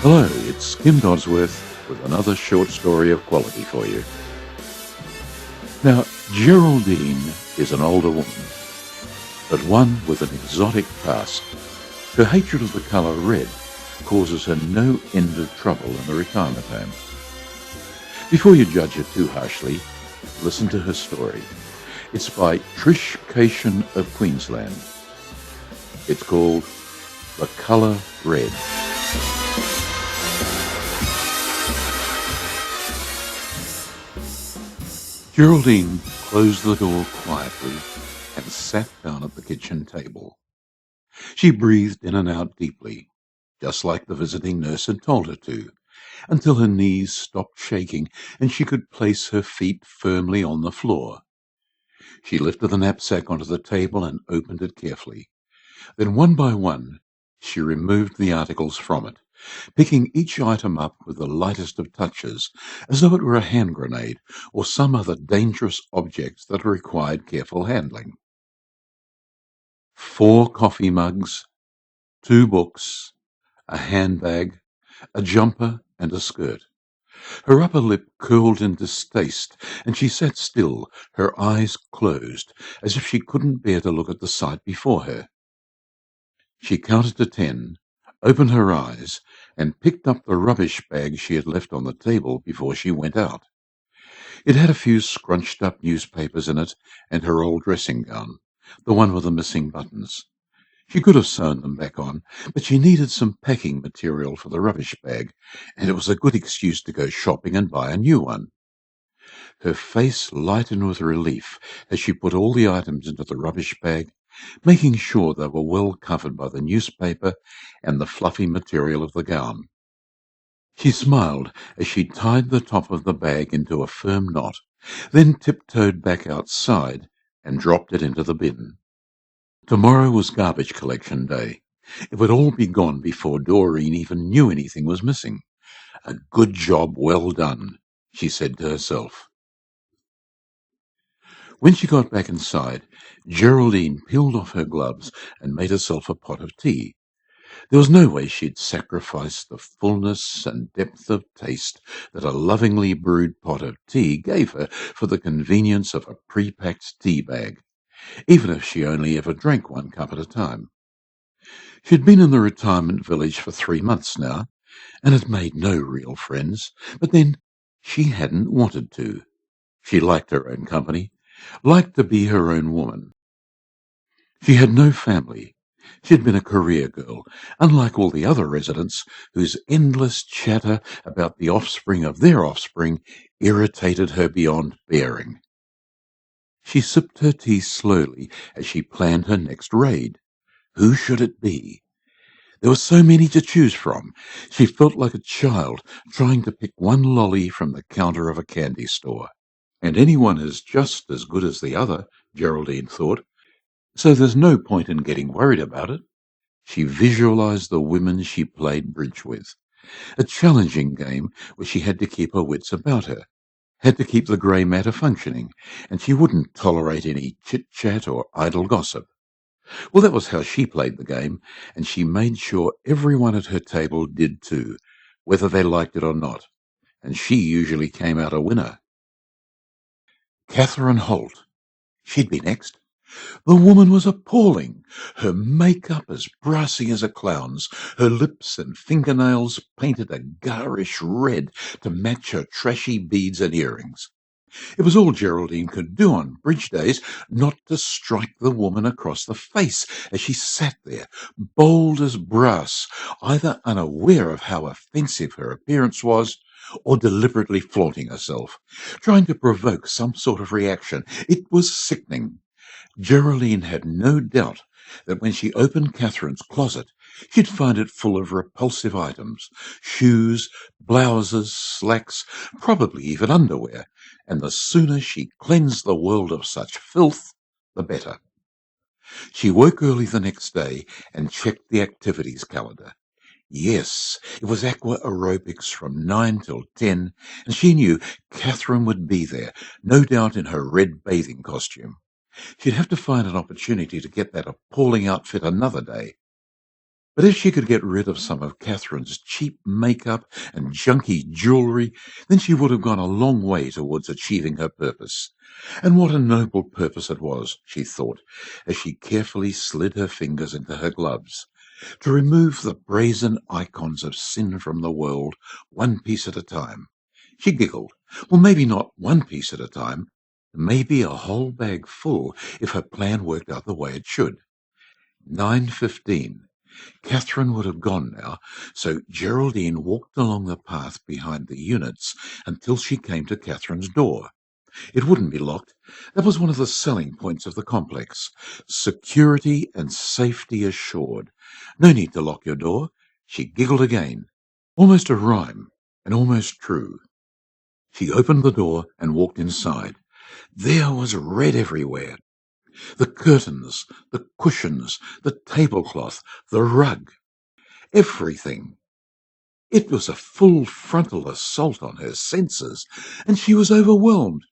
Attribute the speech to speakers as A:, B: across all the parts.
A: Hello, it's Kim Dodsworth with another short story of quality for you. Now, Geraldine is an older woman, but one with an exotic past. Her hatred of the colour red causes her no end of trouble in the retirement home. Before you judge her too harshly, listen to her story. It's by Trish, Cation of Queensland. It's called The Colour Red. Geraldine closed the door quietly and sat down at the kitchen table. She breathed in and out deeply, just like the visiting nurse had told her to, until her knees stopped shaking and she could place her feet firmly on the floor. She lifted the knapsack onto the table and opened it carefully. Then one by one, she removed the articles from it, picking each item up with the lightest of touches, as though it were a hand grenade or some other dangerous object that required careful handling. 4 coffee mugs, 2 books, a handbag, a jumper, and a skirt. Her upper lip curled in distaste, and she sat still, her eyes closed, as if she couldn't bear to look at the sight before her. She counted to 10, opened her eyes, and picked up the rubbish bag she had left on the table before she went out. It had a few scrunched-up newspapers in it and her old dressing gown, the one with the missing buttons. She could have sewn them back on, but she needed some packing material for the rubbish bag, and it was a good excuse to go shopping and buy a new one. Her face lightened with relief as she put all the items into the rubbish bag, making sure they were well covered by the newspaper and the fluffy material of the gown. She smiled as she tied the top of the bag into a firm knot, then tiptoed back outside and dropped it into the bin. Tomorrow was garbage collection day. It would all be gone before Doreen even knew anything was missing. A good job well done, she said to herself. When she got back inside, Geraldine peeled off her gloves and made herself a pot of tea. There was no way she'd sacrifice the fullness and depth of taste that a lovingly brewed pot of tea gave her for the convenience of a pre-packed tea bag, even if she only ever drank 1 cup at a time. She'd been in the retirement village for 3 months now, and had made no real friends, but then she hadn't wanted to. She liked her own company, liked to be her own woman. She had no family. She'd been a career girl, unlike all the other residents whose endless chatter about the offspring of their offspring irritated her beyond bearing. She sipped her tea slowly as she planned her next raid. Who should it be? There were so many to choose from. She felt like a child trying to pick one lolly from the counter of a candy store. And anyone is just as good as the other, Geraldine thought, so there's no point in getting worried about it. She visualized the women she played bridge with, a challenging game where she had to keep her wits about her, had to keep the grey matter functioning, and she wouldn't tolerate any chit-chat or idle gossip. Well, that was how she played the game, and she made sure everyone at her table did too, whether they liked it or not, and she usually came out a winner. Catherine Holt. She'd be next. The woman was appalling, her makeup as brassy as a clown's, her lips and fingernails painted a garish red to match her trashy beads and earrings. It was all Geraldine could do on bridge days not to strike the woman across the face as she sat there, bold as brass, either unaware of how offensive her appearance was or deliberately flaunting herself, trying to provoke some sort of reaction. It was sickening. Geraldine had no doubt that when she opened Catherine's closet, she'd find it full of repulsive items, shoes, blouses, slacks, probably even underwear, and the sooner she cleansed the world of such filth, the better. She woke early the next day and checked the activities calendar. Yes, it was aqua aerobics from 9 till 10, and she knew Catherine would be there, no doubt in her red bathing costume. She'd have to find an opportunity to get that appalling outfit another day. But if she could get rid of some of Catherine's cheap makeup and junky jewellery, then she would have gone a long way towards achieving her purpose. And what a noble purpose it was, she thought, as she carefully slid her fingers into her gloves. To remove the brazen icons of sin from the world, one piece at a time. She giggled. Well, maybe not one piece at a time. Maybe a whole bag full if her plan worked out the way it should. 9:15. Catherine would have gone now, so Geraldine walked along the path behind the units until she came to Catherine's door. It wouldn't be locked. That was one of the selling points of the complex. Security and safety assured. No need to lock your door. She giggled again. Almost a rhyme, and almost true. She opened the door and walked inside. There was red everywhere. The curtains, the cushions, the tablecloth, the rug. Everything. It was a full frontal assault on her senses, and she was overwhelmed,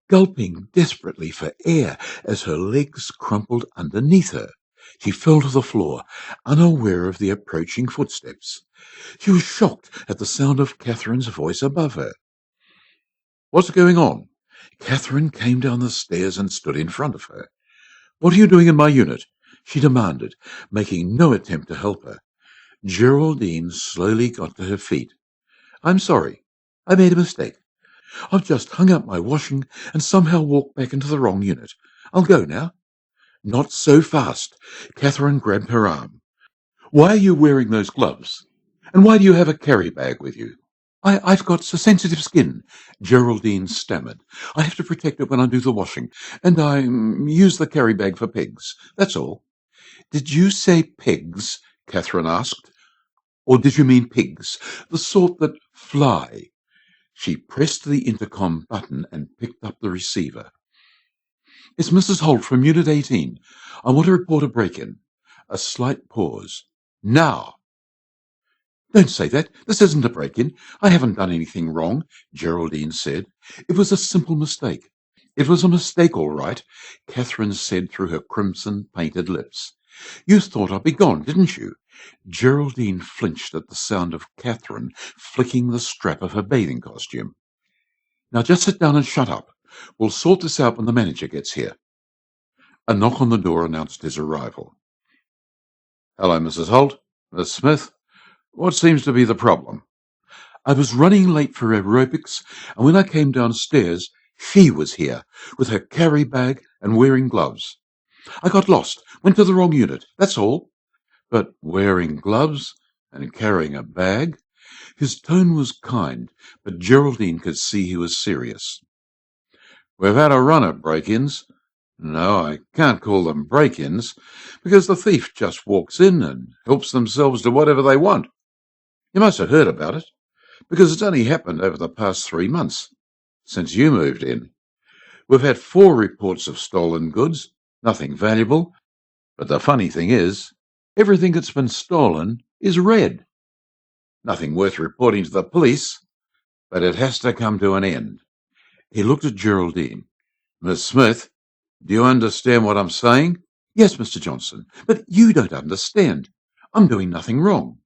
A: gulping desperately for air as her legs crumpled underneath her. She fell to the floor, unaware of the approaching footsteps. She was shocked at the sound of Catherine's voice above her. "What's going on?" Catherine came down the stairs and stood in front of her. "What are you doing in my unit?" she demanded, making no attempt to help her. Geraldine slowly got to her feet. "I'm sorry. I made a mistake. I've just hung up my washing and somehow walked back into the wrong unit. I'll go now." "Not so fast." Catherine grabbed her arm. "Why are you wearing those gloves? And why do you have a carry bag with you?" I've got a sensitive skin," Geraldine stammered. "I have to protect it when I do the washing, and I use the carry bag for pigs. That's all." "Did you say pigs?" Catherine asked. "Or did you mean pigs? The sort that fly?" She pressed the intercom button and picked up the receiver. "It's Mrs. Holt from Unit 18. I want to report a break-in." A slight pause. "Now." "Don't say that. This isn't a break-in. I haven't done anything wrong," Geraldine said. "It was a simple mistake." "It was a mistake, all right," Catherine said through her crimson-painted lips. "You thought I'd be gone, didn't you?" Geraldine flinched at the sound of Catherine flicking the strap of her bathing costume. "Now just sit down and shut up. We'll sort this out when the manager gets here." A knock on the door announced his arrival. "Hello, Mrs. Holt. Miss Smith. What seems to be the problem?" "I was running late for aerobics, and when I came downstairs, she was here, with her carry bag and wearing gloves. I got lost, went to the wrong unit, that's all." "But wearing gloves and carrying a bag?" His tone was kind, but Geraldine could see he was serious. "We've had a run at break-ins. No, I can't call them break-ins, because the thief just walks in and helps themselves to whatever they want. You must have heard about it, because it's only happened over the past 3 months, since you moved in. We've had 4 reports of stolen goods, nothing valuable, but the funny thing is, everything that's been stolen is red. Nothing worth reporting to the police, but it has to come to an end." He looked at Geraldine. "Miss Smith, do you understand what I'm saying?" "Yes, Mr. Johnson, but you don't understand. I'm doing nothing wrong."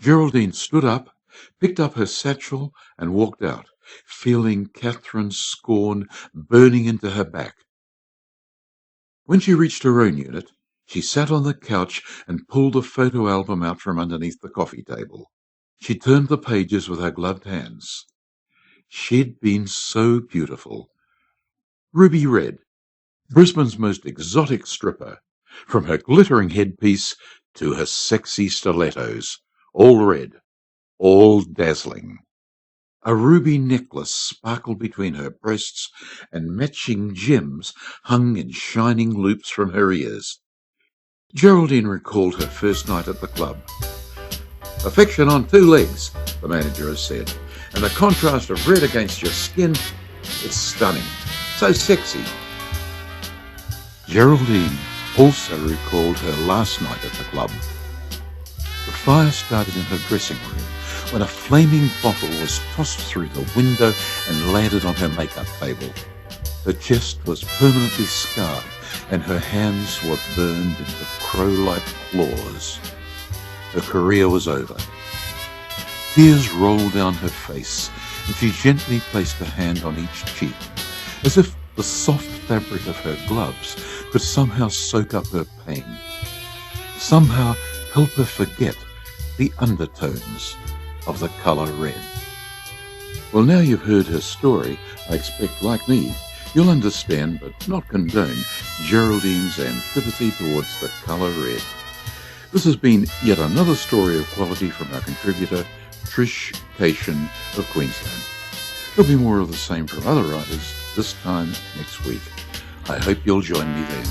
A: Geraldine stood up, picked up her satchel, and walked out, feeling Catherine's scorn burning into her back. When she reached her own unit, she sat on the couch and pulled the photo album out from underneath the coffee table. She turned the pages with her gloved hands. She'd been so beautiful. Ruby red, Brisbane's most exotic stripper, from her glittering headpiece to her sexy stilettos, all red, all dazzling. A ruby necklace sparkled between her breasts, and matching gems hung in shining loops from her ears. Geraldine recalled her first night at the club. "Perfection on 2 legs, the manager has said, and the contrast of red against your skin, it's stunning. So sexy." Geraldine also recalled her last night at the club. The fire started in her dressing room when a flaming bottle was tossed through the window and landed on her makeup table. Her chest was permanently scarred, and her hands were burned into crow-like claws. her career was over. Tears rolled down her face, and she gently placed a hand on each cheek, as if the soft fabric of her gloves could somehow soak up her pain, somehow help her forget the undertones of the colour red. Well, now you've heard her story, I expect, like me, you'll understand, but not condone, Geraldine's antipathy towards the colour red. This has been yet another story of quality from our contributor, Trish, Cation of Queensland. There'll be more of the same from other writers this time next week. I hope you'll join me then.